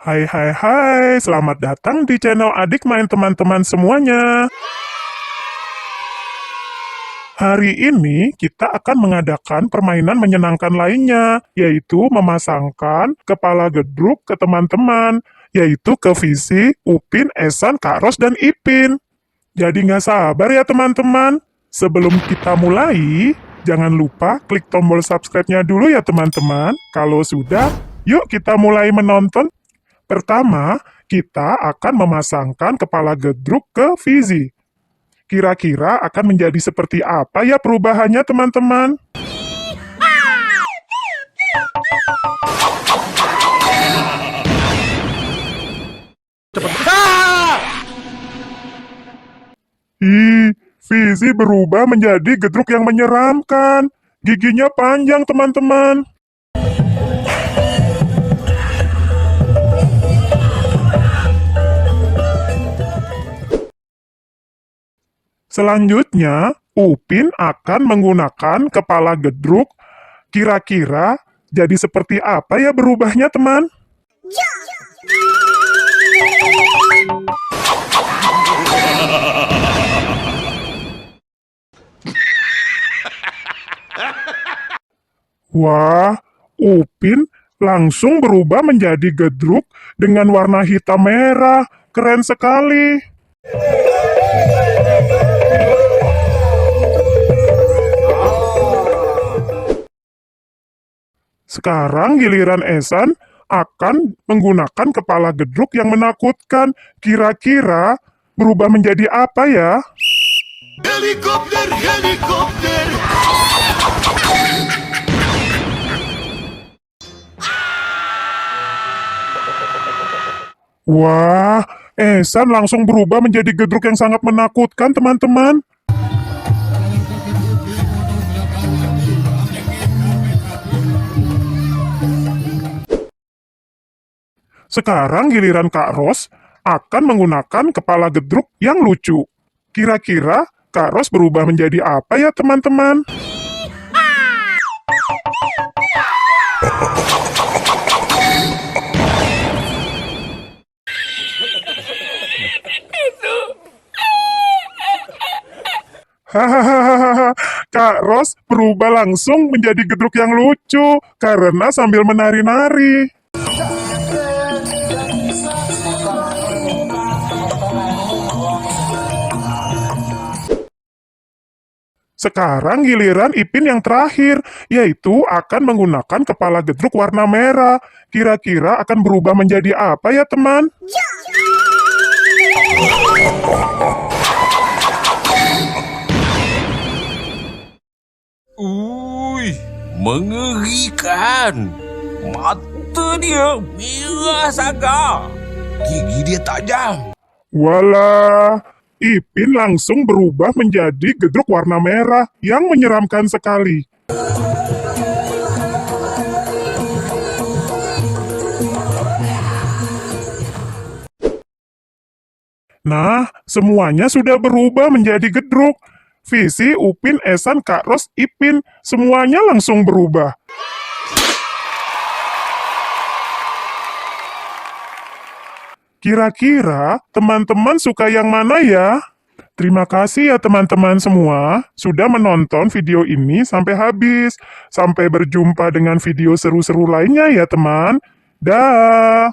Hai hai hai, selamat datang di channel Adik Main teman-teman semuanya. Hari ini kita akan mengadakan permainan menyenangkan lainnya, yaitu memasangkan kepala gedruk ke teman-teman, yaitu ke Visi, Upin, Esan, Kak Ros, dan Ipin. Jadi nggak sabar ya teman-teman. Sebelum kita mulai, jangan lupa klik tombol subscribe-nya dulu ya teman-teman. Kalau sudah, yuk kita mulai menonton. Pertama, kita akan memasangkan kepala gedruk ke Visi. Kira-kira akan menjadi seperti apa ya perubahannya, teman-teman? Ih, Visi berubah menjadi gedruk yang menyeramkan. Giginya panjang, teman-teman. Selanjutnya, Upin akan menggunakan kepala gedruk. Kira-kira jadi seperti apa ya berubahnya, teman? Wah, Upin langsung berubah menjadi gedruk dengan warna hitam merah. Keren sekali. Sekarang giliran Esan akan menggunakan kepala gedruk yang menakutkan. Kira-kira berubah menjadi apa ya? Helikopter, helikopter. Wah, Esan langsung berubah menjadi gedruk yang sangat menakutkan, teman-teman. Sekarang giliran Kak Ros akan menggunakan kepala gedruk yang lucu. Kira-kira Kak Ros berubah menjadi apa ya, teman-teman? Hahaha, Kak Ros berubah langsung menjadi gedruk yang lucu karena sambil menari-nari. Sekarang giliran Ipin yang terakhir, yaitu akan menggunakan kepala gedruk warna merah. Kira-kira akan berubah menjadi apa ya, teman? Ui, mengerikan. Mata dia merah sangat. Gigi dia tajam. Walah, Ipin langsung berubah menjadi gedruk warna merah yang menyeramkan sekali. Nah, semuanya sudah berubah menjadi gedruk. Visi, Upin, Esan, Kak Ros, Ipin, semuanya langsung berubah. Kira-kira teman-teman suka yang mana ya? Terima kasih ya teman-teman semua sudah menonton video ini sampai habis. Sampai berjumpa dengan video seru-seru lainnya ya teman. Dah.